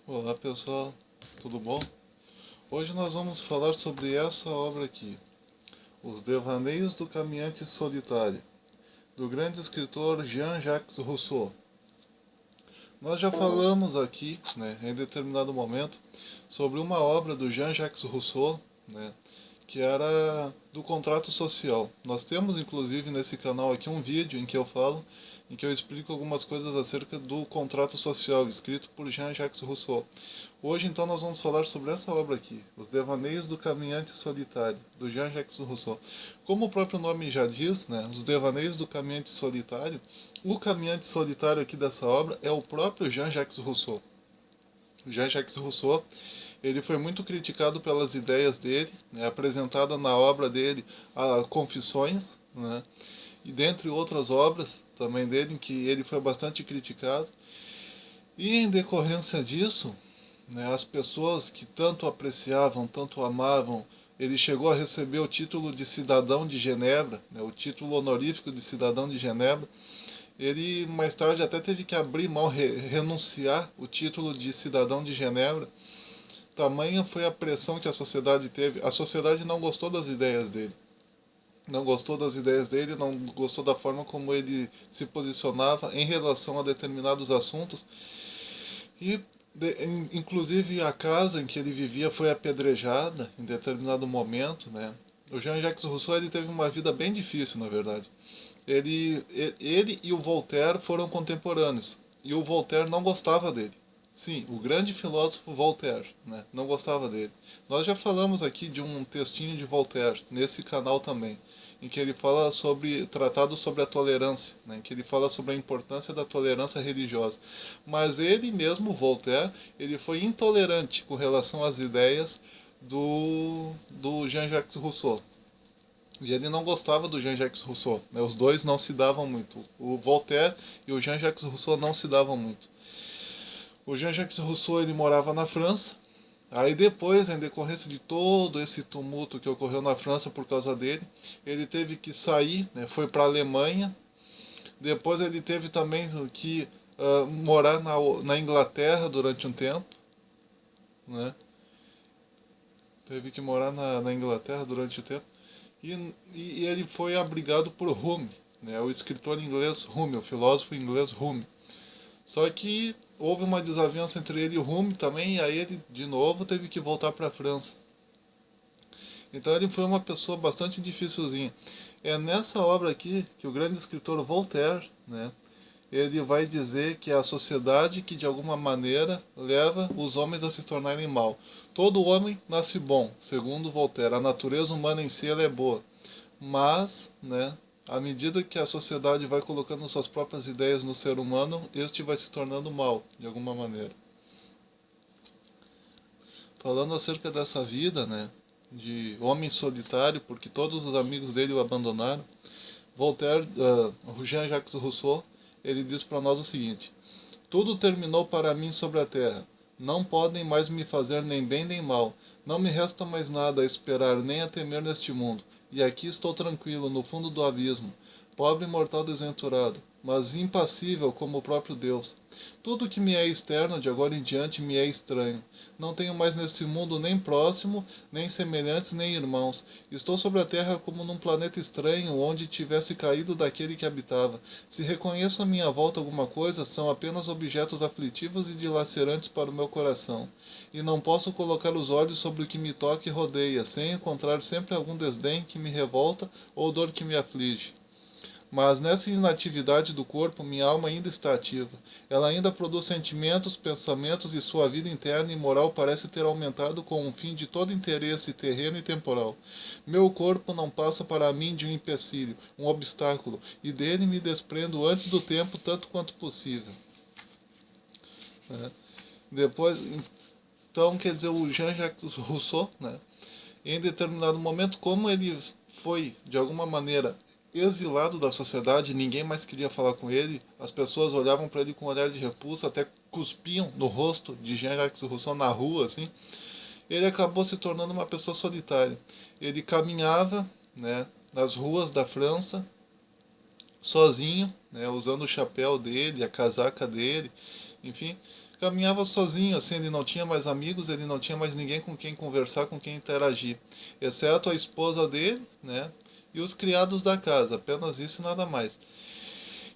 Olá pessoal, tudo bom? Hoje nós vamos falar sobre essa obra aqui, Os Devaneios do Caminhante Solitário, do grande escritor Jean-Jacques Rousseau. Nós já falamos aqui, em determinado momento, sobre uma obra do Jean-Jacques Rousseau, que era do contrato social. Nós temos inclusive nesse canal aqui um vídeo em que eu explico algumas coisas acerca do contrato social, escrito por Jean-Jacques Rousseau. Hoje então nós vamos falar sobre essa obra aqui, Os Devaneios do Caminhante Solitário, do Jean-Jacques Rousseau. Como o próprio nome já diz, Os Devaneios do Caminhante Solitário, o caminhante solitário aqui dessa obra é o próprio Jean-Jacques Rousseau. Jean-Jacques Rousseau, ele foi muito criticado pelas ideias dele, apresentada na obra dele, a Confissões, e dentre outras obras também dele, em que ele foi bastante criticado. E em decorrência disso, as pessoas que tanto apreciavam, tanto amavam, ele chegou a receber o título de cidadão de Genebra, o título honorífico de cidadão de Genebra. Ele mais tarde até teve que abrir mão, renunciar o título de cidadão de Genebra. Tamanha foi a pressão que a sociedade teve. A sociedade não gostou das ideias dele. Não gostou das ideias dele, não gostou da forma como ele se posicionava em relação a determinados assuntos. E, inclusive, a casa em que ele vivia foi apedrejada em determinado momento, O Jean-Jacques Rousseau ele teve uma vida bem difícil, na verdade. Ele e o Voltaire foram contemporâneos. E o Voltaire não gostava dele. Sim, o grande filósofo Voltaire, não gostava dele. Nós já falamos aqui de um textinho de Voltaire, nesse canal também, em que ele fala sobre, tratado sobre a tolerância, em que ele fala sobre a importância da tolerância religiosa. Mas ele mesmo, Voltaire, ele foi intolerante com relação às ideias do Jean-Jacques Rousseau. E ele não gostava do Jean-Jacques Rousseau. Os dois não se davam muito. O Voltaire e o Jean-Jacques Rousseau não se davam muito. O Jean-Jacques Rousseau ele morava na França. Aí depois, em decorrência de todo esse tumulto que ocorreu na França por causa dele, ele teve que sair, foi para a Alemanha. Depois ele teve também que morar na Inglaterra durante um tempo. Né? Teve que morar na Inglaterra durante um tempo. E ele foi abrigado por Hume, o escritor inglês Hume, o filósofo inglês Hume. Só que houve uma desavença entre ele e Hume também, e aí ele de novo teve que voltar para a França. Então ele foi uma pessoa bastante dificilzinha. É nessa obra aqui que o grande escritor Voltaire, ele vai dizer que é a sociedade que de alguma maneira leva os homens a se tornarem mal. Todo homem nasce bom, segundo Voltaire. A natureza humana em si ela é boa. Mas, à medida que a sociedade vai colocando suas próprias ideias no ser humano, este vai se tornando mal, de alguma maneira. Falando acerca dessa vida, de homem solitário, porque todos os amigos dele o abandonaram, Voltaire, Jean-Jacques Rousseau, ele diz para nós o seguinte: tudo terminou para mim sobre a terra. Não podem mais me fazer nem bem nem mal. Não me resta mais nada a esperar nem a temer neste mundo. E aqui estou tranquilo, no fundo do abismo, pobre mortal desventurado, mas impassível como o próprio Deus. Tudo que me é externo de agora em diante me é estranho. Não tenho mais neste mundo nem próximo, nem semelhantes, nem irmãos. Estou sobre a terra como num planeta estranho, onde tivesse caído daquele que habitava. Se reconheço à minha volta alguma coisa, são apenas objetos aflitivos e dilacerantes para o meu coração. E não posso colocar os olhos sobre o que me toca e rodeia, sem encontrar sempre algum desdém que me revolta ou dor que me aflige. Mas nessa inatividade do corpo, minha alma ainda está ativa. Ela ainda produz sentimentos, pensamentos e sua vida interna e moral parece ter aumentado com um fim de todo interesse terreno e temporal. Meu corpo não passa para mim de um empecilho, um obstáculo, e dele me desprendo antes do tempo tanto quanto possível. Depois, então, quer dizer, o Jean-Jacques Rousseau, em determinado momento, como ele foi, de alguma maneira, exilado da sociedade, ninguém mais queria falar com ele, as pessoas olhavam para ele com um olhar de repulsa, até cuspiam no rosto de Jean-Jacques Rousseau na rua, assim. Ele acabou se tornando uma pessoa solitária. Ele caminhava, nas ruas da França, sozinho, né, usando o chapéu dele, a casaca dele, enfim, caminhava sozinho, assim, ele não tinha mais amigos, ele não tinha mais ninguém com quem conversar, com quem interagir, exceto a esposa dele, né, e os criados da casa, apenas isso e nada mais.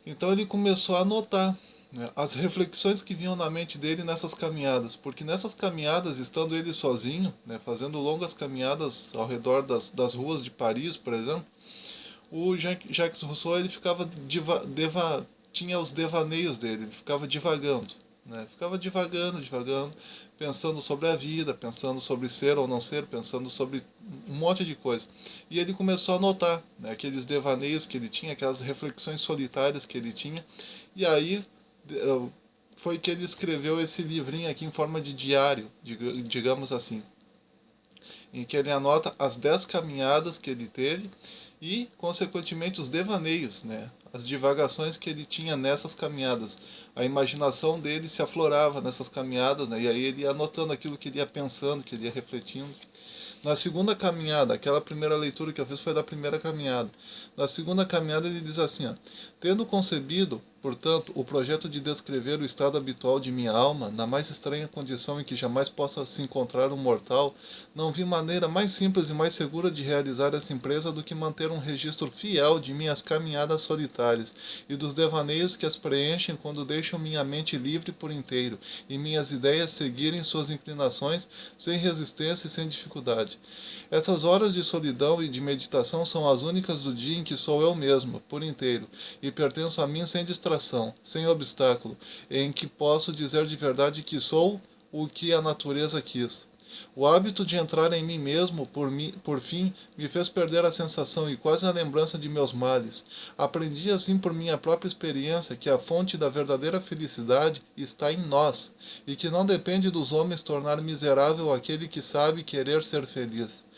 Então ele começou a notar, né, as reflexões que vinham na mente dele nessas caminhadas, porque nessas caminhadas, estando ele sozinho, né, fazendo longas caminhadas ao redor das ruas de Paris, por exemplo, o Jacques Rousseau ele ficava tinha os devaneios dele, ele ficava divagando, né? Ficava divagando, pensando sobre a vida, pensando sobre ser ou não ser, pensando sobre um monte de coisa. E ele começou a notar, né, aqueles devaneios que ele tinha, aquelas reflexões solitárias que ele tinha. E aí foi que ele escreveu esse livrinho aqui em forma de diário, digamos assim, em que ele anota as 10 caminhadas que ele teve e, consequentemente, os devaneios, né? As divagações que ele tinha nessas caminhadas. A imaginação dele se aflorava nessas caminhadas, né? E aí ele ia anotando aquilo que ele ia pensando, que ele ia refletindo. Na segunda caminhada, aquela primeira leitura que eu fiz foi da primeira caminhada. Na segunda caminhada ele diz assim, ó, tendo concebido, portanto, o projeto de descrever o estado habitual de minha alma, na mais estranha condição em que jamais possa se encontrar um mortal, não vi maneira mais simples e mais segura de realizar essa empresa do que manter um registro fiel de minhas caminhadas solitárias e dos devaneios que as preenchem quando deixam minha mente livre por inteiro e minhas ideias seguirem suas inclinações sem resistência e sem dificuldade. Essas horas de solidão e de meditação são as únicas do dia em que sou eu mesmo, por inteiro, e pertenço a mim sem distração, sem obstáculo, em que posso dizer de verdade que sou o que a natureza quis. O hábito de entrar em mim mesmo, por fim, me fez perder a sensação e quase a lembrança de meus males. Aprendi assim por minha própria experiência que a fonte da verdadeira felicidade está em nós, e que não depende dos homens tornar miserável aquele que sabe querer ser feliz.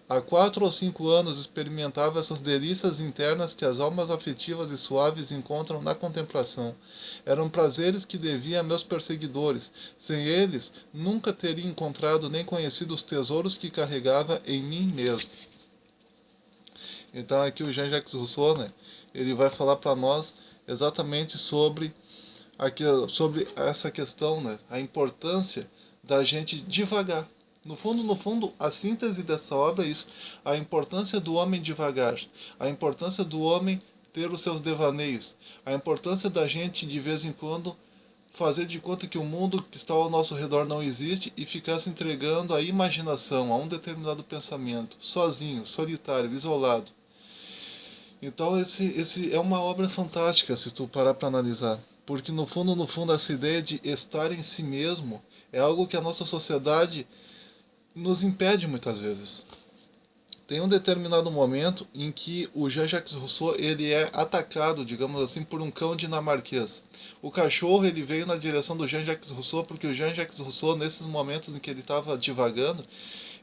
Há 4 ou 5 anos experimentava essas delícias internas que as almas afetivas e suaves encontram na contemplação. Eram prazeres que devia a meus perseguidores. Sem eles, nunca teria encontrado nem conhecido os tesouros que carregava em mim mesmo. Então aqui o Jean-Jacques Rousseau, né, ele vai falar para nós exatamente sobre essa questão, né, a importância da gente devagar. No fundo, a síntese dessa obra é isso: a importância do homem devagar, a importância do homem ter os seus devaneios, a importância da gente de vez em quando fazer de conta que o mundo que está ao nosso redor não existe e ficar se entregando à imaginação, a um determinado pensamento, sozinho, solitário, isolado. Então esse é uma obra fantástica se tu parar para analisar, porque no fundo essa ideia de estar em si mesmo é algo que a nossa sociedade nos impede muitas vezes. Tem um determinado momento em que o Jean-Jacques Rousseau ele é atacado, digamos assim, por um cão dinamarquês. O cachorro ele veio na direção do Jean-Jacques Rousseau porque o Jean-Jacques Rousseau, nesses momentos em que ele estava divagando,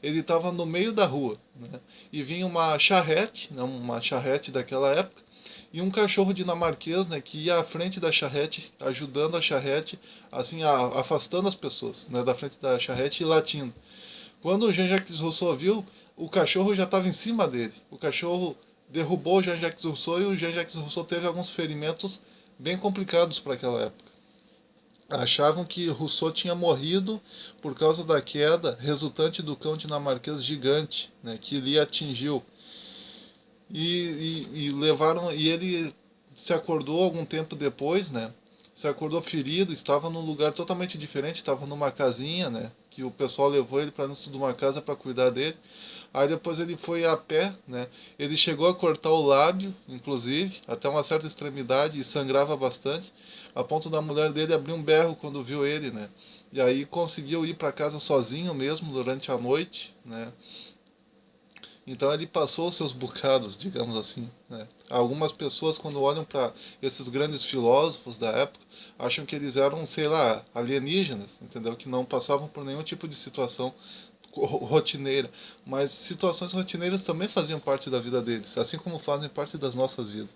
ele estava no meio da rua, né? E vinha uma charrete, né, uma charrete daquela época, e um cachorro dinamarquês, né, que ia à frente da charrete, ajudando a charrete, assim, afastando as pessoas, né, da frente da charrete e latindo. Quando o Jean-Jacques Rousseau viu, o cachorro já estava em cima dele. O cachorro derrubou o Jean-Jacques Rousseau e o Jean-Jacques Rousseau teve alguns ferimentos bem complicados para aquela época. Achavam que Rousseau tinha morrido por causa da queda resultante do cão dinamarquês gigante, né, que lhe atingiu. E levaram, e ele se acordou algum tempo depois, né? Se acordou ferido, estava num lugar totalmente diferente, estava numa casinha, né? Que o pessoal levou ele para dentro de uma casa para cuidar dele. Aí depois ele foi a pé, né? Ele chegou a cortar o lábio, inclusive, até uma certa extremidade e sangrava bastante, a ponto da mulher dele abrir um berro quando viu ele, né? E aí conseguiu ir para casa sozinho mesmo durante a noite, né? Então ele passou os seus bocados, digamos assim, né? Algumas pessoas, quando olham para esses grandes filósofos da época, acham que eles eram, sei lá, alienígenas, entendeu? Que não passavam por nenhum tipo de situação rotineira. Mas situações rotineiras também faziam parte da vida deles, assim como fazem parte das nossas vidas.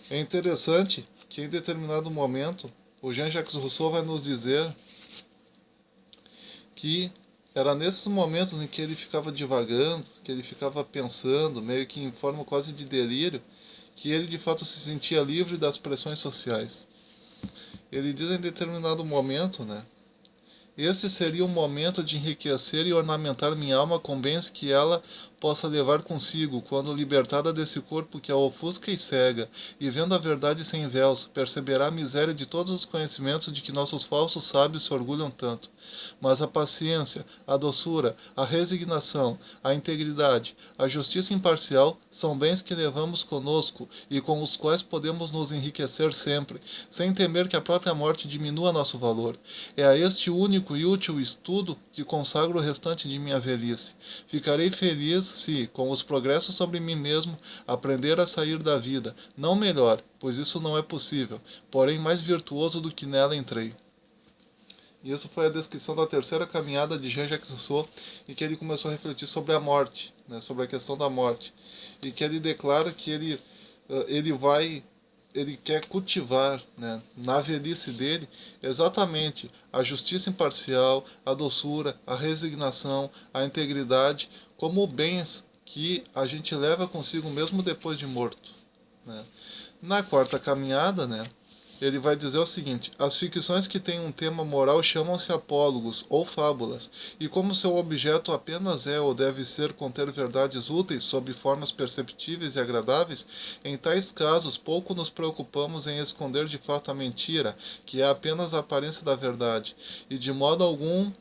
É interessante que em determinado momento o Jean-Jacques Rousseau vai nos dizer que era nesses momentos em que ele ficava divagando, que ele ficava pensando, meio que em forma quase de delírio, que ele de fato se sentia livre das pressões sociais. Ele diz em determinado momento, né? Este seria o momento de enriquecer e ornamentar minha alma com bens que ela possa levar consigo, quando libertada desse corpo que a ofusca e cega, e vendo a verdade sem véus, perceberá a miséria de todos os conhecimentos de que nossos falsos sábios se orgulham tanto. Mas a paciência, a doçura, a resignação, a integridade, a justiça imparcial são bens que levamos conosco e com os quais podemos nos enriquecer sempre, sem temer que a própria morte diminua nosso valor. É a este único e útil estudo que consagro o restante de minha velhice. Ficarei feliz se, com os progressos sobre mim mesmo, aprender a sair da vida, não melhor, pois isso não é possível, porém mais virtuoso do que nela entrei. E isso foi a descrição da terceira caminhada de Jean-Jacques Rousseau, em que ele começou a refletir sobre a morte, né, sobre a questão da morte, e que ele declara que ele quer cultivar, né, na velhice dele exatamente a justiça imparcial, a doçura, a resignação, a integridade, como bens que a gente leva consigo mesmo depois de morto, né. Na quarta caminhada, né, ele vai dizer o seguinte: as ficções que têm um tema moral chamam-se apólogos ou fábulas, e como seu objeto apenas é ou deve ser conter verdades úteis sob formas perceptíveis e agradáveis, em tais casos pouco nos preocupamos em esconder de fato a mentira, que é apenas a aparência da verdade, e de modo algum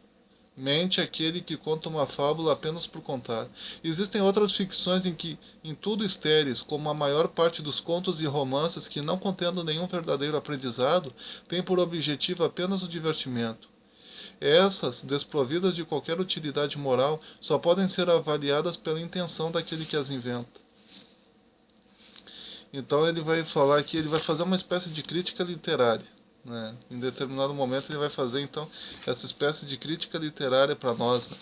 mente aquele que conta uma fábula apenas por contar. Existem outras ficções em tudo estéreis, como a maior parte dos contos e romances que, não contendo nenhum verdadeiro aprendizado, têm por objetivo apenas o divertimento. Essas, desprovidas de qualquer utilidade moral, só podem ser avaliadas pela intenção daquele que as inventa. Então ele vai falar que ele vai fazer uma espécie de crítica literária, né? Em determinado momento ele vai fazer então essa espécie de crítica literária para nós, né?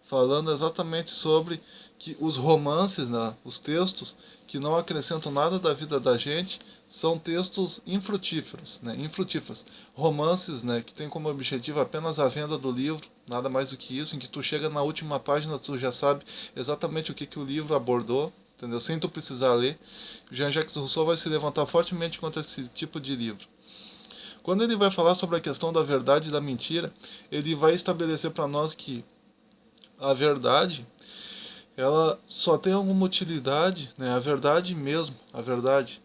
Falando exatamente sobre que os romances, né, os textos que não acrescentam nada da vida da gente, são textos infrutíferos, né, infrutíferos. Romances, né, que tem como objetivo apenas a venda do livro, nada mais do que isso, em que tu chega na última página, tu já sabe exatamente o que o livro abordou, entendeu? Sem tu precisar ler. Jean-Jacques Rousseau vai se levantar fortemente contra esse tipo de livro. Quando ele vai falar sobre a questão da verdade e da mentira, ele vai estabelecer para nós que a verdade, ela só tem alguma utilidade, né? A verdade mesmo, a verdade,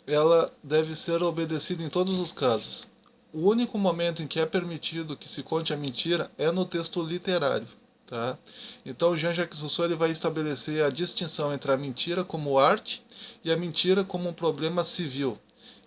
ela deve ser obedecida em todos os casos. O único momento em que é permitido que se conte a mentira é no texto literário. Tá? Então Jean-Jacques Rousseau ele vai estabelecer a distinção entre a mentira como arte e a mentira como um problema civil.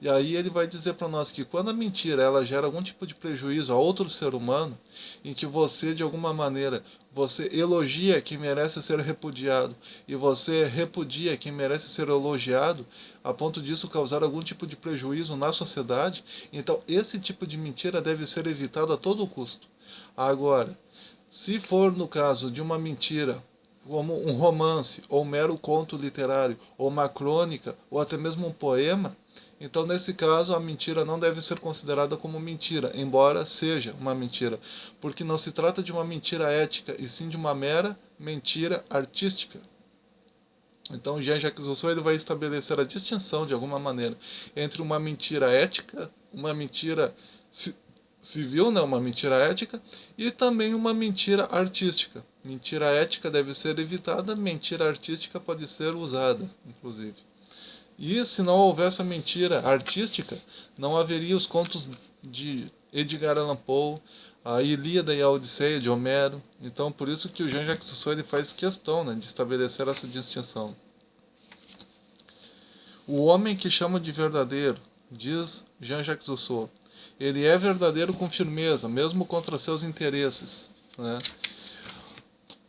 E aí ele vai dizer para nós que quando a mentira ela gera algum tipo de prejuízo a outro ser humano, em que você de alguma maneira você elogia quem merece ser repudiado e você repudia quem merece ser elogiado, a ponto disso causar algum tipo de prejuízo na sociedade, então esse tipo de mentira deve ser evitado a todo custo. Agora, se for no caso de uma mentira, como um romance, ou um mero conto literário, ou uma crônica, ou até mesmo um poema, então nesse caso a mentira não deve ser considerada como mentira, embora seja uma mentira, porque não se trata de uma mentira ética, e sim de uma mera mentira artística. Então Jean-Jacques Rousseau ele vai estabelecer a distinção, de alguma maneira, entre uma mentira ética, uma mentira civil, né, uma mentira ética, e também uma mentira artística. Mentira ética deve ser evitada, mentira artística pode ser usada, inclusive. E se não houvesse a mentira artística, não haveria os contos de Edgar Allan Poe, a Ilíada e a Odisseia de Homero. Então, por isso que o Jean-Jacques Rousseau ele faz questão, né, de estabelecer essa distinção. O homem que chama de verdadeiro, diz Jean-Jacques Rousseau, ele é verdadeiro com firmeza, mesmo contra seus interesses, né?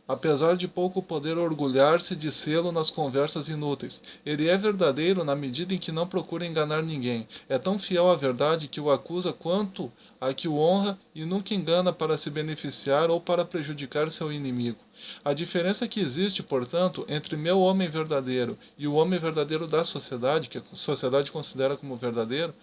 Apesar de pouco poder orgulhar-se de sê-lo nas conversas inúteis. Ele é verdadeiro na medida em que não procura enganar ninguém. É tão fiel à verdade que o acusa quanto a que o honra e nunca engana para se beneficiar ou para prejudicar seu inimigo. A diferença que existe, portanto, entre meu homem verdadeiro e o homem verdadeiro da sociedade, que a sociedade considera como verdadeiro,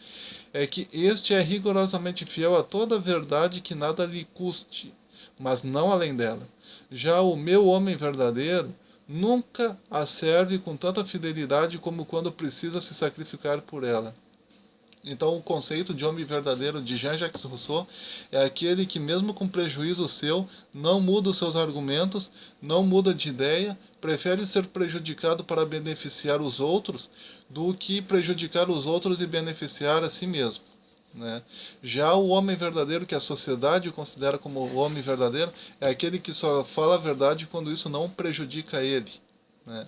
é que este é rigorosamente fiel a toda verdade que nada lhe custe, mas não além dela. Já o meu homem verdadeiro nunca a serve com tanta fidelidade como quando precisa se sacrificar por ela. Então, o conceito de homem verdadeiro de Jean-Jacques Rousseau é aquele que, mesmo com prejuízo seu, não muda os seus argumentos, não muda de ideia, prefere ser prejudicado para beneficiar os outros do que prejudicar os outros e beneficiar a si mesmo. Né? Já o homem verdadeiro, que a sociedade considera como o homem verdadeiro, é aquele que só fala a verdade quando isso não prejudica ele. Né?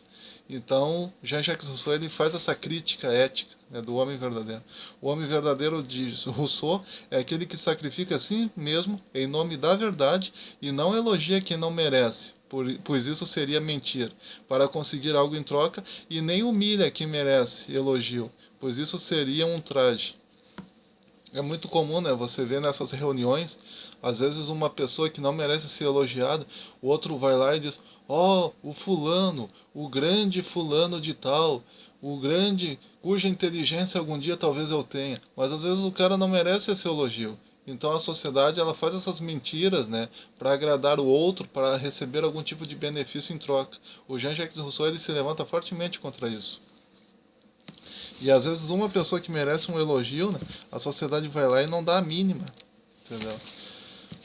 Então, Jean-Jacques Rousseau ele faz essa crítica ética, né, do homem verdadeiro. O homem verdadeiro de Rousseau é aquele que sacrifica a si mesmo em nome da verdade e não elogia quem não merece, pois isso seria mentir, para conseguir algo em troca, e nem humilha quem merece elogio, pois isso seria um traje. É muito comum, né, você ver nessas reuniões, às vezes uma pessoa que não merece ser elogiada, o outro vai lá e diz: "Ó, o fulano, o grande fulano de tal, o grande cuja inteligência algum dia talvez eu tenha". Mas às vezes o cara não merece esse elogio. Então a sociedade ela faz essas mentiras, né, para agradar o outro, para receber algum tipo de benefício em troca. O Jean-Jacques Rousseau ele se levanta fortemente contra isso. E às vezes uma pessoa que merece um elogio, né, a sociedade vai lá e não dá a mínima, entendeu?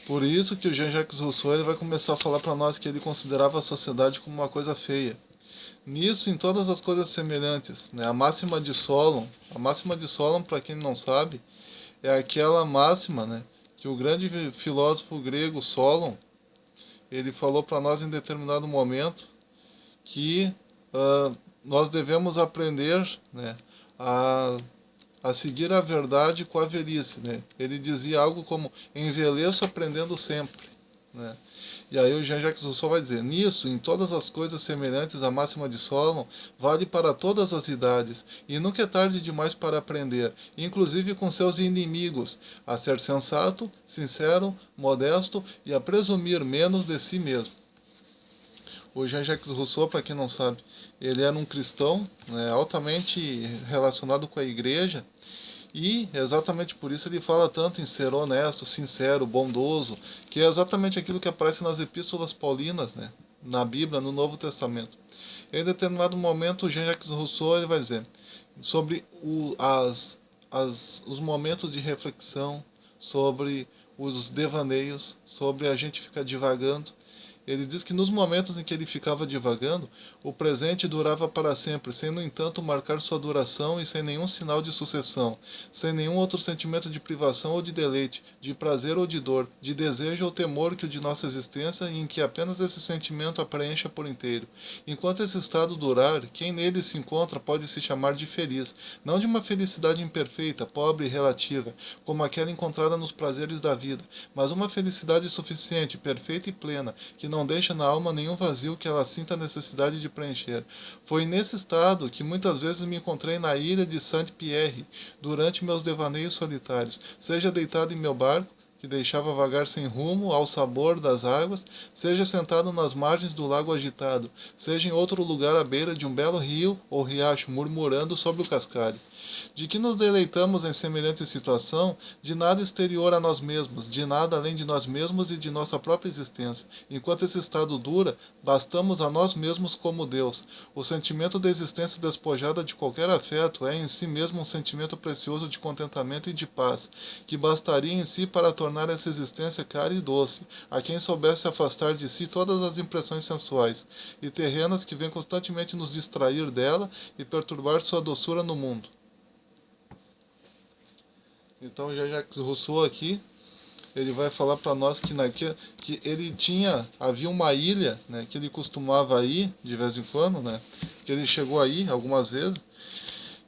Por isso que o Jean-Jacques Rousseau ele vai começar a falar para nós que ele considerava a sociedade como uma coisa feia. Nisso, em todas as coisas semelhantes, né, a máxima de Solon, para quem não sabe, é aquela máxima, né, que o grande filósofo grego Solon, ele falou para nós em determinado momento que nós devemos aprender, né, a, a seguir a verdade com a velhice. Né? Ele dizia algo como: envelheço aprendendo sempre. Né? E aí o Jean-Jacques Rousseau vai dizer: nisso, em todas as coisas semelhantes à máxima de Solon, vale para todas as idades, e nunca é tarde demais para aprender, inclusive com seus inimigos, a ser sensato, sincero, modesto e a presumir menos de si mesmo. O Jean-Jacques Rousseau, para quem não sabe, ele era um cristão, né, altamente relacionado com a igreja, e exatamente por isso ele fala tanto em ser honesto, sincero, bondoso, que é exatamente aquilo que aparece nas epístolas paulinas, né, na Bíblia, no Novo Testamento. Em determinado momento, o Jean-Jacques Rousseau ele vai dizer sobre os momentos de reflexão, sobre os devaneios, sobre a gente ficar divagando. Ele diz que nos momentos em que ele ficava divagando, o presente durava para sempre, sem, no entanto, marcar sua duração e sem nenhum sinal de sucessão, sem nenhum outro sentimento de privação ou de deleite, de prazer ou de dor, de desejo ou temor que o de nossa existência, e em que apenas esse sentimento a preencha por inteiro. Enquanto esse estado durar, quem nele se encontra pode se chamar de feliz, não de uma felicidade imperfeita, pobre e relativa, como aquela encontrada nos prazeres da vida, mas uma felicidade suficiente, perfeita e plena, que não deixa na alma nenhum vazio que ela sinta a necessidade de preencher. Foi nesse estado que muitas vezes me encontrei na ilha de Saint-Pierre, durante meus devaneios solitários, seja deitado em meu barco, que deixava vagar sem rumo ao sabor das águas, seja sentado nas margens do lago agitado, seja em outro lugar à beira de um belo rio ou riacho murmurando sobre o cascalho. De que nos deleitamos em semelhante situação, de nada exterior a nós mesmos, de nada além de nós mesmos e de nossa própria existência. Enquanto esse estado dura, bastamos a nós mesmos como Deus. O sentimento da existência despojada de qualquer afeto é em si mesmo um sentimento precioso de contentamento e de paz, que bastaria em si para tornar essa existência cara e doce, a quem soubesse afastar de si todas as impressões sensuais e terrenas que vêm constantemente nos distrair dela e perturbar sua doçura no mundo. Então, Jean-Jacques Rousseau aqui, ele vai falar para nós que ele havia uma ilha, né, que ele costumava ir de vez em quando, né, que ele chegou aí algumas vezes,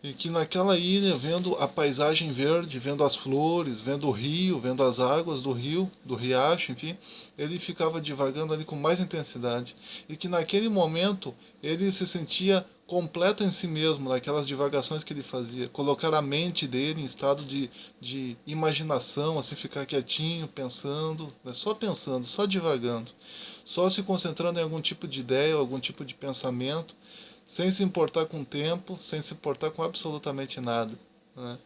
e que naquela ilha, vendo a paisagem verde, vendo as flores, vendo o rio, vendo as águas do rio, do riacho, enfim, ele ficava divagando ali com mais intensidade. E que naquele momento ele se sentia completo em si mesmo, naquelas divagações que ele fazia. Colocar a mente dele em estado de imaginação, assim, ficar quietinho, pensando, né, só pensando, só divagando. Só se concentrando em algum tipo de ideia, algum tipo de pensamento, sem se importar com o tempo, sem se importar com absolutamente nada. Né?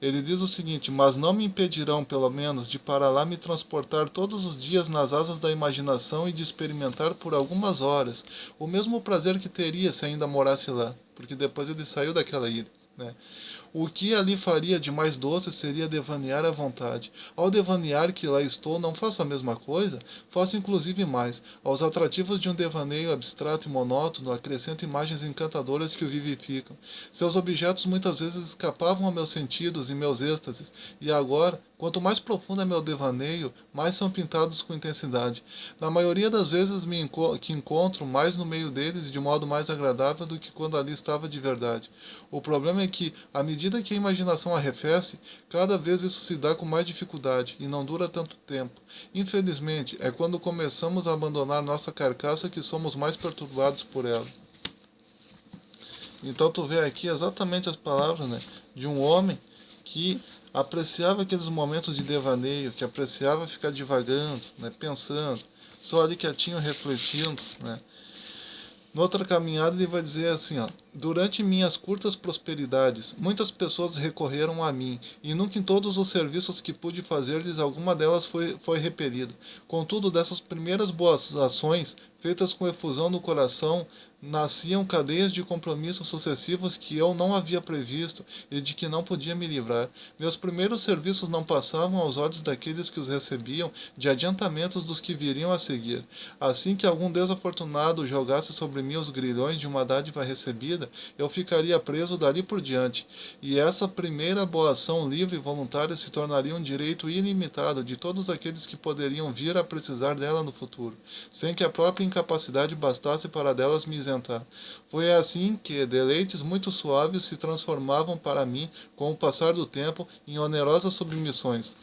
Ele diz o seguinte: mas não me impedirão, pelo menos, de para lá me transportar todos os dias nas asas da imaginação e de experimentar por algumas horas o mesmo prazer que teria se ainda morasse lá, porque depois ele saiu daquela ilha, né? O que ali faria de mais doce seria devanear à vontade. Ao devanear que lá estou, não faço a mesma coisa? Faço inclusive mais. Aos atrativos de um devaneio abstrato e monótono, acrescento imagens encantadoras que o vivificam. Seus objetos muitas vezes escapavam a meus sentidos e meus êxtases, e agora, quanto mais profundo é meu devaneio, mais são pintados com intensidade. Na maioria das vezes que encontro mais no meio deles e de modo mais agradável do que quando ali estava de verdade. O problema é que, à medida que a imaginação arrefece, cada vez isso se dá com mais dificuldade e não dura tanto tempo. Infelizmente, é quando começamos a abandonar nossa carcaça que somos mais perturbados por ela. Então tu vê aqui exatamente as palavras, né, de um homem que apreciava aqueles momentos de devaneio, que apreciava ficar divagando, né, pensando, só ali quietinho refletindo, né. Noutra caminhada ele vai dizer assim, ó: durante minhas curtas prosperidades, muitas pessoas recorreram a mim, e nunca em todos os serviços que pude fazer-lhes alguma delas foi repelida. Contudo, dessas primeiras boas ações, feitas com efusão no coração, nasciam cadeias de compromissos sucessivos que eu não havia previsto e de que não podia me livrar. Meus primeiros serviços não passavam aos olhos daqueles que os recebiam de adiantamentos dos que viriam a seguir. Assim que algum desafortunado jogasse sobre mim os grilhões de uma dádiva recebida, eu ficaria preso dali por diante, e essa primeira boa ação livre e voluntária se tornaria um direito ilimitado de todos aqueles que poderiam vir a precisar dela no futuro, sem que a própria incapacidade bastasse para delas me isentar. Foi assim que deleites muito suaves se transformavam para mim, com o passar do tempo, em onerosas submissões.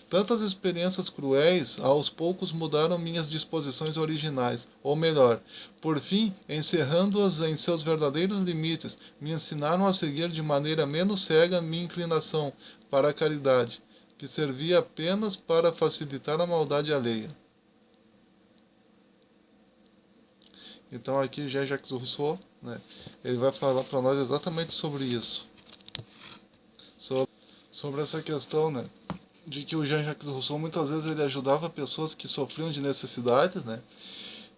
Tantas experiências cruéis aos poucos mudaram minhas disposições originais, ou melhor, por fim, encerrando-as em seus verdadeiros limites, me ensinaram a seguir de maneira menos cega minha inclinação para a caridade, que servia apenas para facilitar a maldade alheia. Então aqui Jean-Jacques Rousseau, né, ele vai falar para nós exatamente sobre isso, sobre essa questão, né, de que o Jean-Jacques Rousseau muitas vezes ele ajudava pessoas que sofriam de necessidades, né,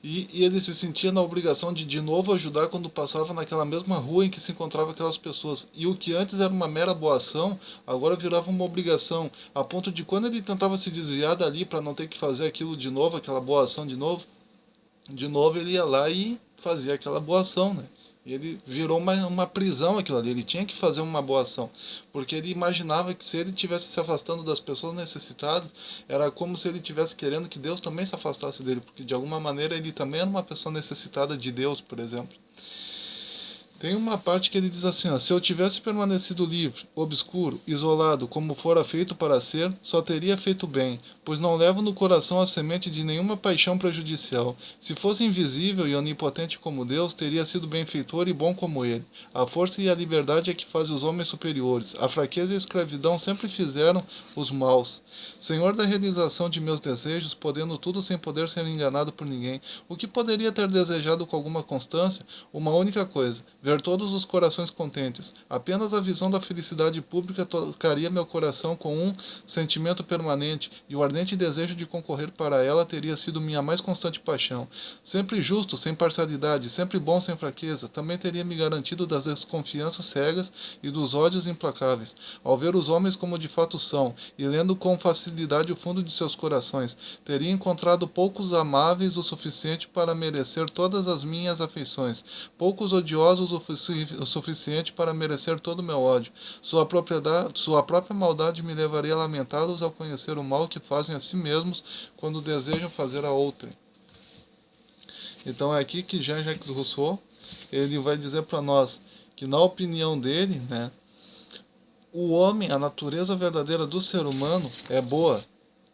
e ele se sentia na obrigação de novo ajudar quando passava naquela mesma rua em que se encontravam aquelas pessoas. E o que antes era uma mera boa ação, agora virava uma obrigação, a ponto de quando ele tentava se desviar dali para não ter que fazer aquilo de novo, aquela boa ação de novo ele ia lá e fazia aquela boa ação, né? E ele virou uma prisão aquilo ali, ele tinha que fazer uma boa ação, porque ele imaginava que se ele estivesse se afastando das pessoas necessitadas, era como se ele estivesse querendo que Deus também se afastasse dele, porque de alguma maneira ele também era uma pessoa necessitada de Deus, por exemplo. Tem uma parte que ele diz assim, ó: se eu tivesse permanecido livre, obscuro, isolado, como fora feito para ser, só teria feito bem, pois não levo no coração a semente de nenhuma paixão prejudicial. Se fosse invisível e onipotente como Deus, teria sido benfeitor e bom como ele. A força e a liberdade é que fazem os homens superiores. A fraqueza e a escravidão sempre fizeram os maus. Senhor da realização de meus desejos, podendo tudo sem poder ser enganado por ninguém, o que poderia ter desejado com alguma constância? Uma única coisa: ver todos os corações contentes. Apenas a visão da felicidade pública tocaria meu coração com um sentimento permanente, e o ardente desejo de concorrer para ela teria sido minha mais constante paixão. Sempre justo, sem parcialidade, sempre bom sem fraqueza, também teria me garantido das desconfianças cegas e dos ódios implacáveis. Ao ver os homens como de fato são, e lendo com facilidade o fundo de seus corações, teria encontrado poucos amáveis o suficiente para merecer todas as minhas afeições, poucos odiosos o suficiente para merecer todo o meu ódio. Sua própria maldade me levaria a lamentá-los ao conhecer o mal que fazem a si mesmos quando desejam fazer a outrem. Então é aqui que Jean-Jacques Rousseau ele vai dizer para nós que, na opinião dele, né, o homem, a natureza verdadeira do ser humano é boa,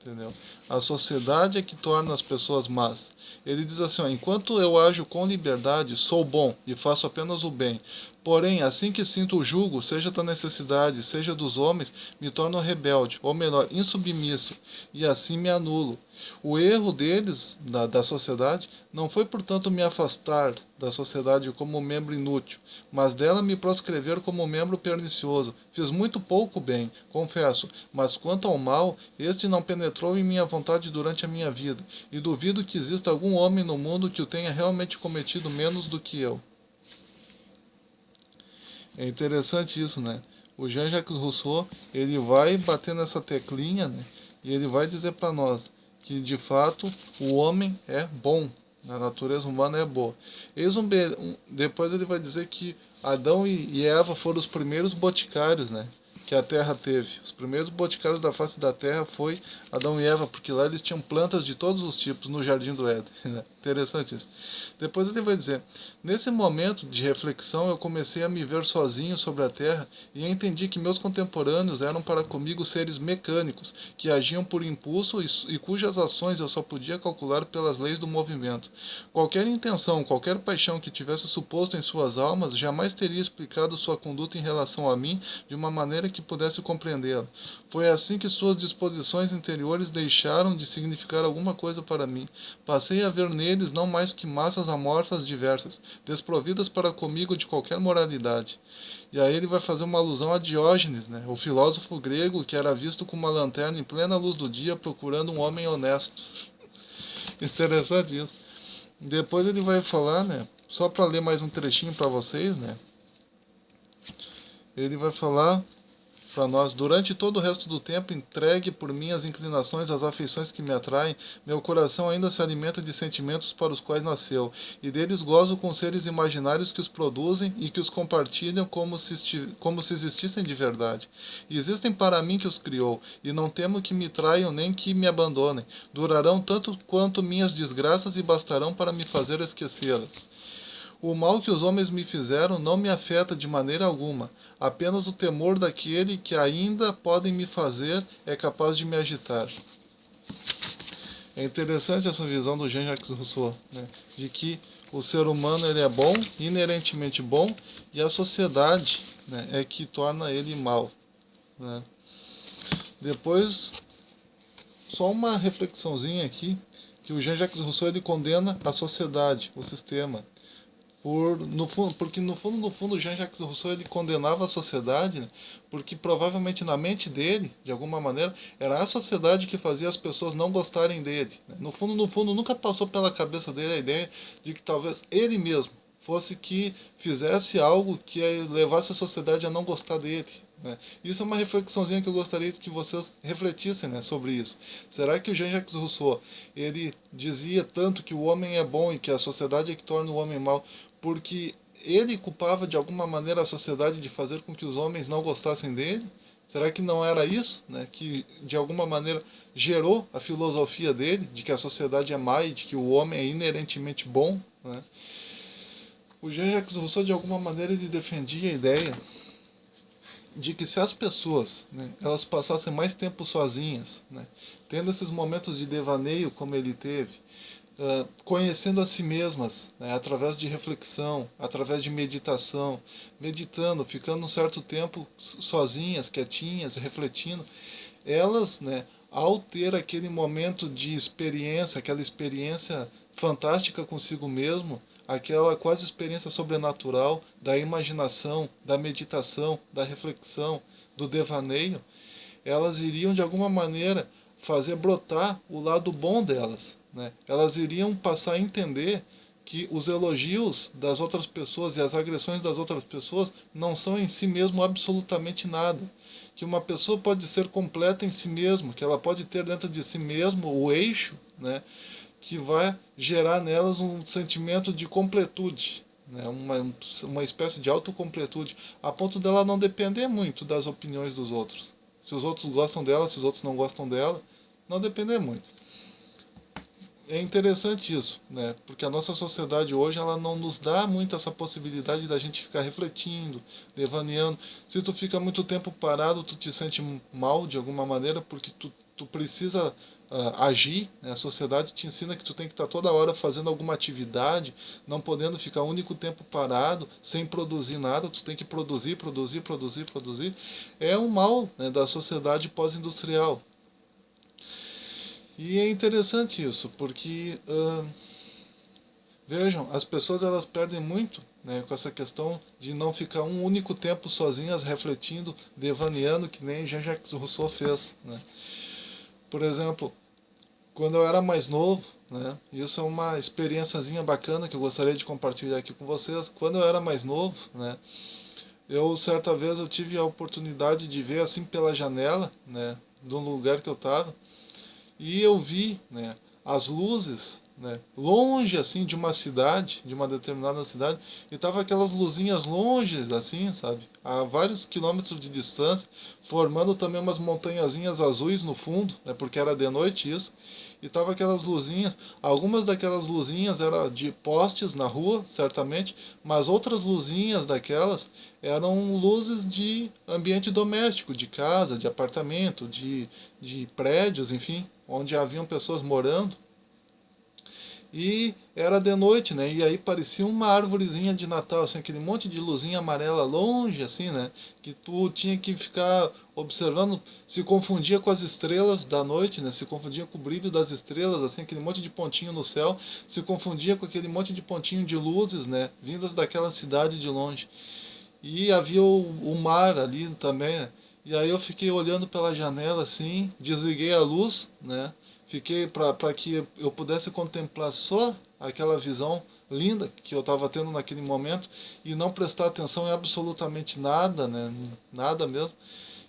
entendeu? A sociedade é que torna as pessoas más. Ele diz assim, ó: enquanto eu ajo com liberdade, sou bom e faço apenas o bem, Porém, assim que sinto o jugo, seja da necessidade, seja dos homens, me torno rebelde, ou melhor, insubmisso, e assim me anulo. O erro deles, da sociedade, não foi, portanto, me afastar da sociedade como membro inútil, mas dela me proscrever como membro pernicioso. Fiz muito pouco bem, confesso, mas quanto ao mal, este não penetrou em minha vontade durante a minha vida, e duvido que exista algum homem no mundo que o tenha realmente cometido menos do que eu. É interessante isso, né? O Jean-Jacques Rousseau, ele vai bater nessa teclinha, né? E ele vai dizer para nós que, de fato, o homem é bom, a natureza humana é boa. Depois ele vai dizer que Adão e Eva foram os primeiros boticários, né? Que a Terra teve. Os primeiros boticários da face da Terra foi Adão e Eva, porque lá eles tinham plantas de todos os tipos no Jardim do Éden. Né? Interessante isso. Depois ele vai dizer: nesse momento de reflexão eu comecei a me ver sozinho sobre a Terra e entendi que meus contemporâneos eram para comigo seres mecânicos, que agiam por impulso e cujas ações eu só podia calcular pelas leis do movimento. Qualquer intenção, qualquer paixão que tivesse suposto em suas almas jamais teria explicado sua conduta em relação a mim de uma maneira que pudesse compreendê-la. Foi assim que suas disposições interiores deixaram de significar alguma coisa para mim. Passei a ver neles não mais que massas amorfas diversas, desprovidas para comigo de qualquer moralidade. E aí ele vai fazer uma alusão a Diógenes, né? O filósofo grego que era visto com uma lanterna em plena luz do dia procurando um homem honesto. Interessante isso. Depois ele vai falar, né? Só para ler mais um trechinho para vocês, né? Ele vai falar para nós: durante todo o resto do tempo, entregue por minhas inclinações às afeições que me atraem, meu coração ainda se alimenta de sentimentos para os quais nasceu, e deles gozo com seres imaginários que os produzem e que os compartilham como se existissem de verdade. Existem para mim que os criou, e não temo que me traiam nem que me abandonem. Durarão tanto quanto minhas desgraças e bastarão para me fazer esquecê-las. O mal que os homens me fizeram não me afeta de maneira alguma. Apenas o temor daquele que ainda podem me fazer é capaz de me agitar. É interessante essa visão do Jean-Jacques Rousseau, né? De que o ser humano ele é bom, inerentemente bom, e a sociedade, né, é que torna ele mal. Né? Depois, só uma reflexãozinha aqui, que o Jean-Jacques Rousseau ele condena a sociedade, o sistema. Porque no fundo, Jean-Jacques Rousseau ele condenava a sociedade, né? Porque provavelmente na mente dele, de alguma maneira, era a sociedade que fazia as pessoas não gostarem dele. Né? No fundo, nunca passou pela cabeça dele a ideia de que talvez ele mesmo fosse que fizesse algo que levasse a sociedade a não gostar dele. Né? Isso é uma reflexãozinha que eu gostaria que vocês refletissem, né, sobre isso. Será que o Jean-Jacques Rousseau ele dizia tanto que o homem é bom e que a sociedade é que torna o homem mau porque ele culpava de alguma maneira a sociedade de fazer com que os homens não gostassem dele? Será que não era isso, né, que de alguma maneira gerou a filosofia dele, de que a sociedade é má e de que o homem é inerentemente bom? Né? O Jean-Jacques Rousseau, de alguma maneira, ele defendia a ideia de que se as pessoas, né, elas passassem mais tempo sozinhas, né, tendo esses momentos de devaneio como ele teve, conhecendo a si mesmas, né, através de reflexão, através de meditação, meditando, ficando um certo tempo sozinhas, quietinhas, refletindo, elas, né, ao ter aquele momento de experiência, aquela experiência fantástica consigo mesmo, aquela quase experiência sobrenatural da imaginação, da meditação, da reflexão, do devaneio, elas iriam de alguma maneira fazer brotar o lado bom delas. Né? Elas iriam passar a entender que os elogios das outras pessoas e as agressões das outras pessoas não são em si mesmo absolutamente nada. Que uma pessoa pode ser completa em si mesmo, que ela pode ter dentro de si mesmo o eixo, né, que vai gerar nelas um sentimento de completude, né, uma espécie de autocompletude, a ponto dela não depender muito das opiniões dos outros. Se os outros gostam dela, se os outros não gostam dela, não depender muito. É interessante isso, né? Porque a nossa sociedade hoje ela não nos dá muito essa possibilidade da gente ficar refletindo, devaneando. Se tu fica muito tempo parado, tu te sente mal de alguma maneira porque tu tu precisa agir, né? A sociedade te ensina que tu tem que estar toda hora fazendo alguma atividade, não podendo ficar o único tempo parado, sem produzir nada, tu tem que produzir, produzir, produzir, produzir. É um mal, né, da sociedade pós-industrial. E é interessante isso, porque vejam, as pessoas elas perdem muito, né, com essa questão de não ficar um único tempo sozinhas refletindo, devaneando, que nem Jean-Jacques Rousseau fez, né? Por exemplo, quando eu era mais novo, né, isso é uma experiênciazinha bacana que eu gostaria de compartilhar aqui com vocês. Quando eu era mais novo, né, eu certa vez eu tive a oportunidade de ver assim pela janela, né, de um lugar que eu estava, e eu vi, né, as luzes, né, longe assim de uma cidade, de uma determinada cidade, e tava aquelas luzinhas longe assim, sabe, a vários quilômetros de distância, formando também umas montanhazinhas azuis no fundo, né, porque era de noite isso. E tava aquelas luzinhas, algumas daquelas luzinhas eram de postes na rua, certamente, mas outras luzinhas daquelas eram luzes de ambiente doméstico, de casa, de apartamento, de prédios, enfim, onde haviam pessoas morando. E era de noite, né? E aí parecia uma árvorezinha de Natal, assim, aquele monte de luzinha amarela longe, assim, né? Que tu tinha que ficar observando, se confundia com as estrelas da noite, né? Se confundia com o brilho das estrelas, assim, aquele monte de pontinho no céu, se confundia com aquele monte de pontinho de luzes, né? Vindas daquela cidade de longe. E havia o mar ali também, né? E aí eu fiquei olhando pela janela assim, desliguei a luz, né? Fiquei para que eu pudesse contemplar só aquela visão linda que eu estava tendo naquele momento e não prestar atenção em absolutamente nada, né? Nada mesmo.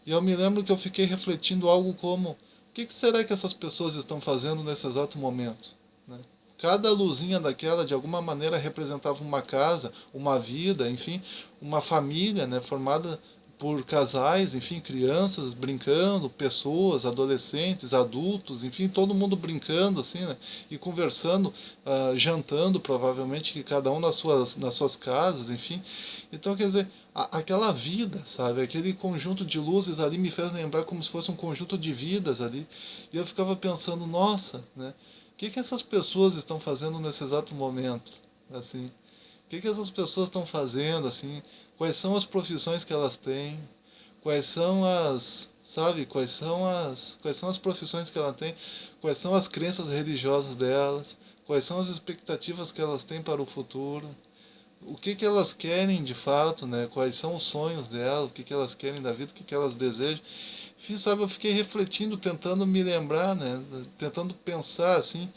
E eu me lembro que eu fiquei refletindo algo como: o que será que essas pessoas estão fazendo nesse exato momento, né? Cada luzinha daquela, de alguma maneira, representava uma casa, uma vida, enfim, uma família, né, formada por casais, enfim, crianças brincando, pessoas, adolescentes, adultos, enfim, todo mundo brincando, assim, né, e conversando, jantando, provavelmente, que cada um nas suas casas, enfim. Então, quer dizer, aquela vida, sabe, aquele conjunto de luzes ali me fez lembrar como se fosse um conjunto de vidas ali. E eu ficava pensando, nossa, né? O que essas pessoas estão fazendo nesse exato momento? Assim, o que essas pessoas estão fazendo? Assim, quais são as profissões que elas têm? Quais são as, sabe? Quais são as profissões que elas têm? Quais são as crenças religiosas delas? Quais são as expectativas que elas têm para o futuro? O que elas querem de fato, né? Quais são os sonhos delas? O que elas querem da vida? O que elas desejam? Sabe, eu fiquei refletindo, tentando me lembrar, né? Tentando pensar, assim.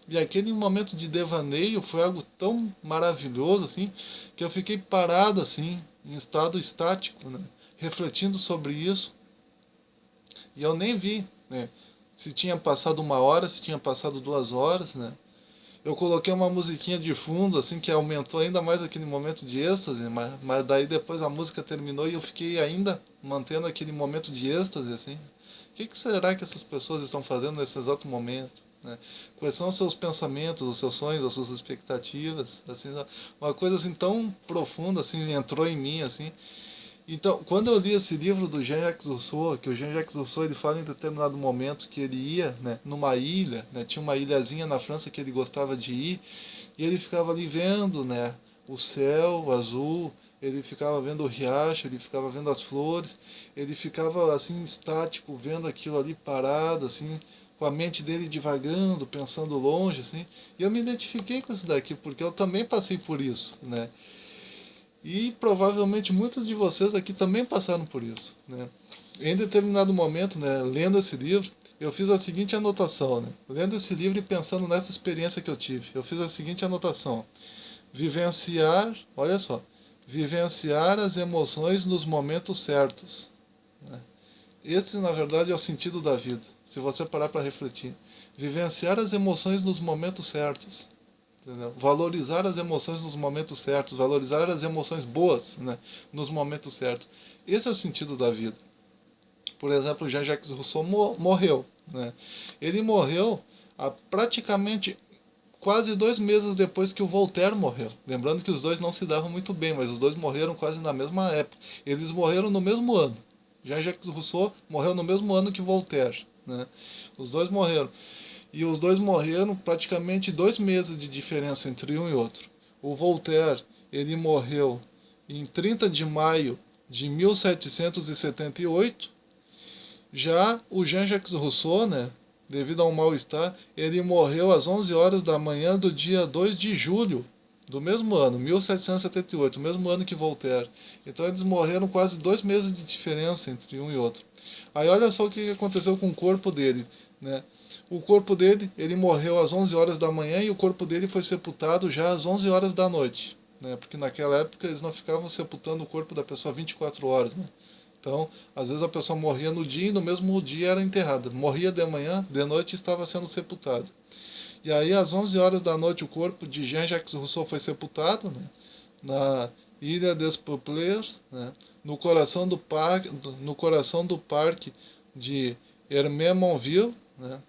E aquele momento de devaneio foi algo tão maravilhoso, assim, que eu fiquei parado, assim, em estado estático, né? Refletindo sobre isso. E eu nem vi, né? Se tinha passado 1 hora, se tinha passado 2 horas, né? Eu coloquei uma musiquinha de fundo, assim, que aumentou ainda mais aquele momento de êxtase, mas daí depois a música terminou e eu fiquei ainda mantendo aquele momento de êxtase, assim. O que será que essas pessoas estão fazendo nesse exato momento, né? Quais são os seus pensamentos, os seus sonhos, as suas expectativas, assim, uma coisa assim tão profunda, assim, entrou em mim, assim. Então, quando eu li esse livro do Jean-Jacques Rousseau, que o Jean-Jacques Rousseau ele fala em determinado momento que ele ia, né, numa ilha, né, tinha uma ilhazinha na França que ele gostava de ir, e ele ficava ali vendo, né, o céu azul, ele ficava vendo o riacho, ele ficava vendo as flores, ele ficava assim estático, vendo aquilo ali parado, assim, com a mente dele divagando, pensando longe, assim. E eu me identifiquei com isso daqui, porque eu também passei por isso, né? E provavelmente muitos de vocês aqui também passaram por isso, né? Em determinado momento, né, lendo esse livro, eu fiz a seguinte anotação, né? Lendo esse livro e pensando nessa experiência que eu tive, eu fiz a seguinte anotação: vivenciar, olha só, vivenciar as emoções nos momentos certos, né? Esse, na verdade, é o sentido da vida, se você parar para refletir. Vivenciar as emoções nos momentos certos. Entendeu? Valorizar as emoções nos momentos certos, valorizar as emoções boas, né, nos momentos certos. Esse é o sentido da vida. Por exemplo, Jean-Jacques Rousseau morreu. Né? Ele morreu há praticamente quase 2 meses depois que o Voltaire morreu. Lembrando que os dois não se davam muito bem, mas os dois morreram quase na mesma época. Eles morreram no mesmo ano. Jean-Jacques Rousseau morreu no mesmo ano que Voltaire. né? Os dois morreram. E os dois morreram praticamente 2 meses de diferença entre um e outro. O Voltaire, ele morreu em 30 de maio de 1778. Já o Jean-Jacques Rousseau, né, devido a um mal-estar, ele morreu às 11 horas da manhã do dia 2 de julho do mesmo ano, 1778, o mesmo ano que Voltaire. Então eles morreram quase 2 meses de diferença entre um e outro. Aí olha só o que aconteceu com o corpo dele, né? O corpo dele, ele morreu às 11 horas da manhã e o corpo dele foi sepultado já às 11 horas da noite, né? Porque naquela época eles não ficavam sepultando o corpo da pessoa 24 horas, né? Então, às vezes a pessoa morria no dia e no mesmo dia era enterrada. Morria de manhã, de noite estava sendo sepultada. E aí, às 11 horas da noite, o corpo de Jean-Jacques Rousseau foi sepultado, né, na Ilha des Peuples, né, no coração do parque de Hermé-Monville, né.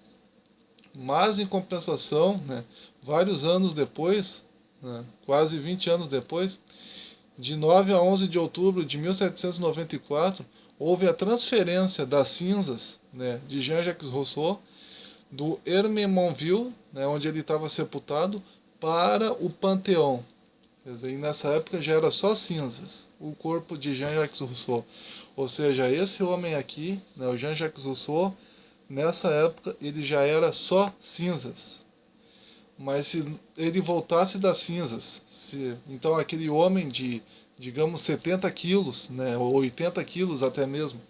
Mas, em compensação, né, vários anos depois, né, quase 20 anos depois, de 9 a 11 de outubro de 1794, houve a transferência das cinzas, né, de Jean-Jacques Rousseau do Hermé-Monville, né, onde ele estava sepultado, para o Panteão. Quer dizer, e nessa época já era só cinzas, o corpo de Jean-Jacques Rousseau. Ou seja, esse homem aqui, né, o Jean-Jacques Rousseau, nessa época ele já era só cinzas. Mas se ele voltasse das cinzas, então aquele homem de, digamos, 70 quilos, né, ou 80 quilos até mesmo,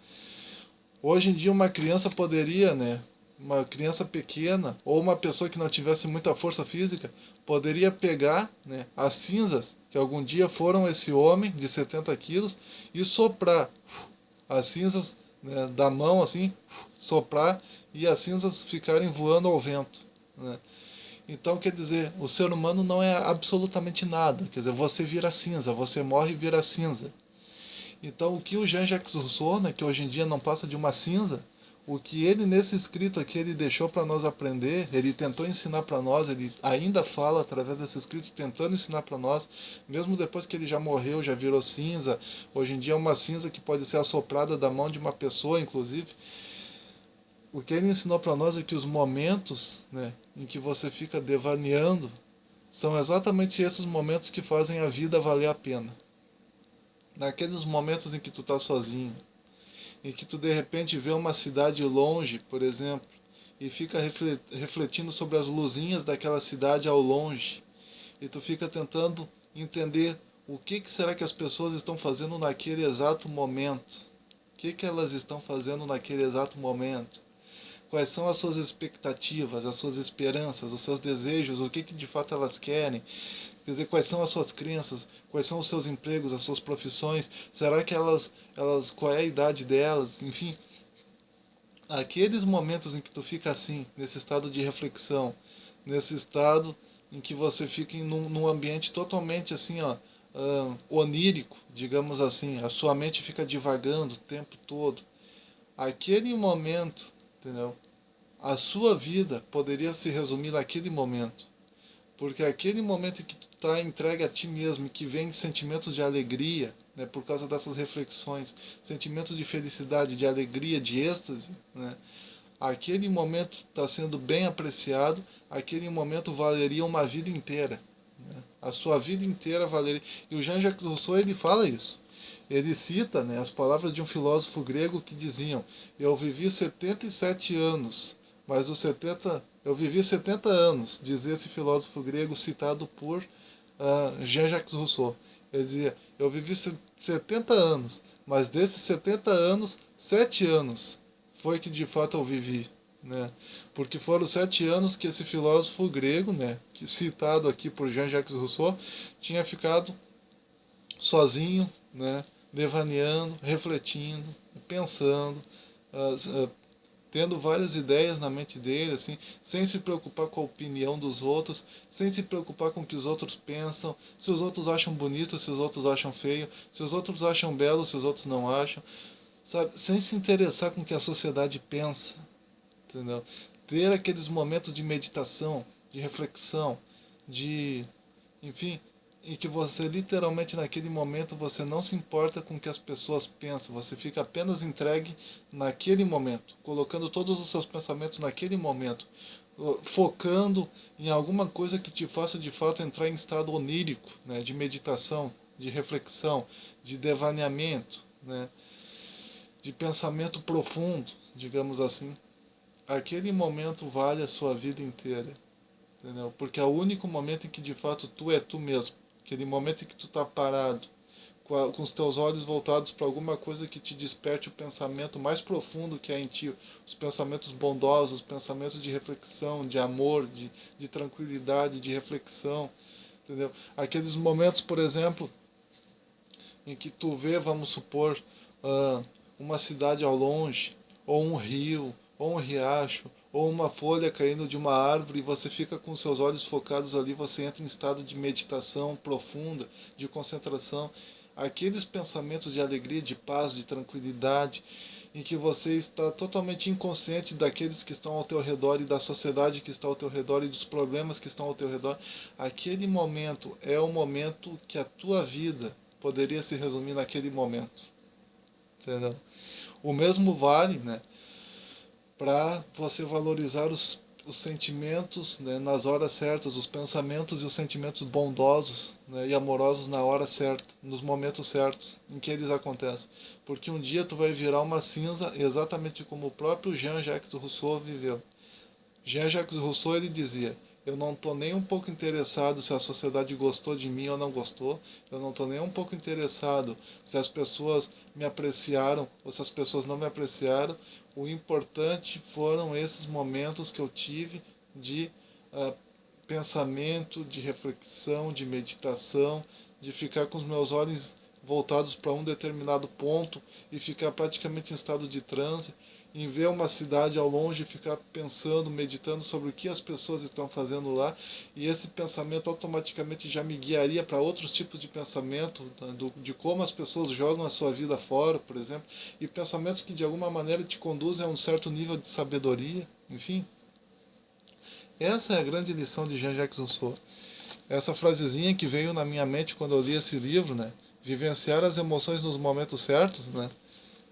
hoje em dia uma criança poderia, né, uma criança pequena ou uma pessoa que não tivesse muita força física, poderia pegar, né, as cinzas que algum dia foram esse homem de 70 quilos e soprar as cinzas, né, da mão assim, soprar e as cinzas ficarem voando ao vento, né? Então, quer dizer, o ser humano não é absolutamente nada. Quer dizer, você vira cinza, você morre e vira cinza. Então, o que o Jean-Jacques Rousseau, né, que hoje em dia não passa de uma cinza, o que ele nesse escrito aqui ele deixou para nós aprender, ele tentou ensinar para nós, ele ainda fala através desse escrito tentando ensinar para nós, mesmo depois que ele já morreu, já virou cinza. Hoje em dia é uma cinza que pode ser assoprada da mão de uma pessoa, inclusive. O que ele ensinou para nós é que os momentos, né, em que você fica devaneando são exatamente esses momentos que fazem a vida valer a pena. Naqueles momentos em que tu está sozinho, em que tu de repente vê uma cidade longe, por exemplo, e fica refletindo sobre as luzinhas daquela cidade ao longe, e tu fica tentando entender o que será que as pessoas estão fazendo naquele exato momento. O que elas estão fazendo naquele exato momento? Quais são as suas expectativas, as suas esperanças, os seus desejos, o que de fato elas querem? Quer dizer, quais são as suas crenças, quais são os seus empregos, as suas profissões, será que qual é a idade delas, enfim. Aqueles momentos em que tu fica assim, nesse estado de reflexão, nesse estado em que você fica num ambiente totalmente assim, ó, onírico, digamos assim, a sua mente fica divagando o tempo todo. Aquele momento, entendeu? A sua vida poderia se resumir naquele momento. Porque aquele momento em que tu está entregue a ti mesmo, que vem sentimentos de alegria, né, por causa dessas reflexões, sentimentos de felicidade, de alegria, de êxtase, né, aquele momento está sendo bem apreciado, aquele momento valeria uma vida inteira. Né, a sua vida inteira valeria. E o Jean-Jacques Rousseau ele fala isso. Ele cita, né, as palavras de um filósofo grego que diziam: eu vivi 77 anos, mas os 70 eu vivi 70 anos, dizia esse filósofo grego citado por Jean-Jacques Rousseau. Ele dizia: eu vivi 70 anos, mas desses 70 anos, 7 anos foi que de fato eu vivi. Né? Porque foram 7 anos que esse filósofo grego, né, que citado aqui por Jean-Jacques Rousseau, tinha ficado sozinho, né, devaneando, refletindo, pensando, tendo várias ideias na mente dele, assim, sem se preocupar com a opinião dos outros, sem se preocupar com o que os outros pensam, se os outros acham bonito, se os outros acham feio, se os outros acham belo, se os outros não acham, sabe? Sem se interessar com o que a sociedade pensa, entendeu? Ter aqueles momentos de meditação, de reflexão, de, enfim, e que você literalmente naquele momento você não se importa com o que as pessoas pensam, você fica apenas entregue naquele momento, colocando todos os seus pensamentos naquele momento, focando em alguma coisa que te faça de fato entrar em estado onírico, né, de meditação, de reflexão, de devaneamento, né, de pensamento profundo, digamos assim. Aquele momento vale a sua vida inteira, entendeu? Porque é o único momento em que de fato tu é tu mesmo. Aquele momento em que tu tá parado, com os teus olhos voltados para alguma coisa que te desperte o pensamento mais profundo que há em ti, os pensamentos bondosos, os pensamentos de reflexão, de amor, de tranquilidade, de reflexão, entendeu? Aqueles momentos, por exemplo, em que tu vê, vamos supor, uma cidade ao longe, ou um rio, ou um riacho, ou uma folha caindo de uma árvore e você fica com seus olhos focados ali, você entra em estado de meditação profunda, de concentração. Aqueles pensamentos de alegria, de paz, de tranquilidade, em que você está totalmente inconsciente daqueles que estão ao teu redor e da sociedade que está ao teu redor e dos problemas que estão ao teu redor. Aquele momento é o momento que a tua vida poderia se resumir naquele momento. Entendeu? O mesmo vale, né, para você valorizar os sentimentos, né, nas horas certas, os pensamentos e os sentimentos bondosos, né, e amorosos na hora certa, nos momentos certos em que eles acontecem. Porque um dia tu vai virar uma cinza exatamente como o próprio Jean-Jacques Rousseau viveu. Jean-Jacques Rousseau ele dizia: eu não estou nem um pouco interessado se a sociedade gostou de mim ou não gostou, eu não estou nem um pouco interessado se as pessoas me apreciaram ou se as pessoas não me apreciaram. O importante foram esses momentos que eu tive de uh, pensamento, de reflexão, de meditação, de ficar com os meus olhos voltados para um determinado ponto e ficar praticamente em estado de transe, em ver uma cidade ao longe e ficar pensando, meditando sobre o que as pessoas estão fazendo lá, e esse pensamento automaticamente já me guiaria para outros tipos de pensamento, de como as pessoas jogam a sua vida fora, por exemplo, e pensamentos que de alguma maneira te conduzem a um certo nível de sabedoria, enfim. Essa é a grande lição de Jean-Jacques Rousseau. Essa frasezinha que veio na minha mente quando eu li esse livro, né? Vivenciar as emoções nos momentos certos, né?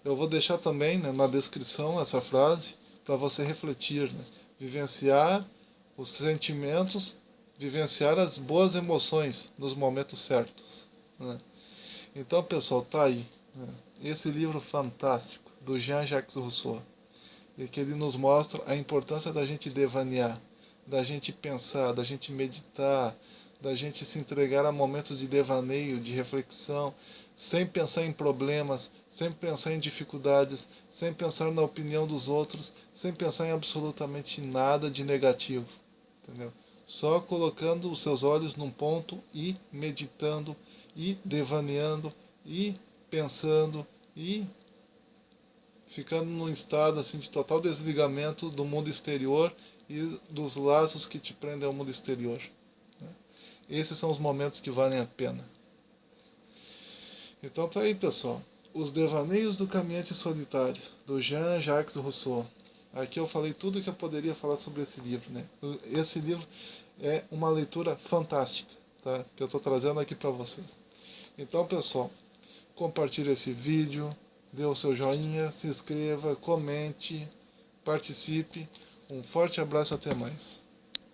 Eu vou deixar também, né, na descrição essa frase para você refletir, né? Vivenciar os sentimentos, vivenciar as boas emoções nos momentos certos, né? Então, pessoal, tá aí, né, esse livro fantástico do Jean-Jacques Rousseau, e que ele nos mostra a importância da gente devanear, da gente pensar, da gente meditar, da gente se entregar a momentos de devaneio, de reflexão, sem pensar em problemas, sem pensar em dificuldades, sem pensar na opinião dos outros, sem pensar em absolutamente nada de negativo, entendeu? Só colocando os seus olhos num ponto e meditando e devaneando e pensando e ficando num estado assim de total desligamento do mundo exterior e dos laços que te prendem ao mundo exterior, né? Esses são os momentos que valem a pena. Então tá aí, pessoal. Os Devaneios do Caminhante Solitário, do Jean-Jacques Rousseau. Aqui eu falei tudo que eu poderia falar sobre esse livro, né? Esse livro é uma leitura fantástica, tá? Que eu estou trazendo aqui para vocês. Então, pessoal, compartilhe esse vídeo, dê o seu joinha, se inscreva, comente, participe. Um forte abraço, até mais.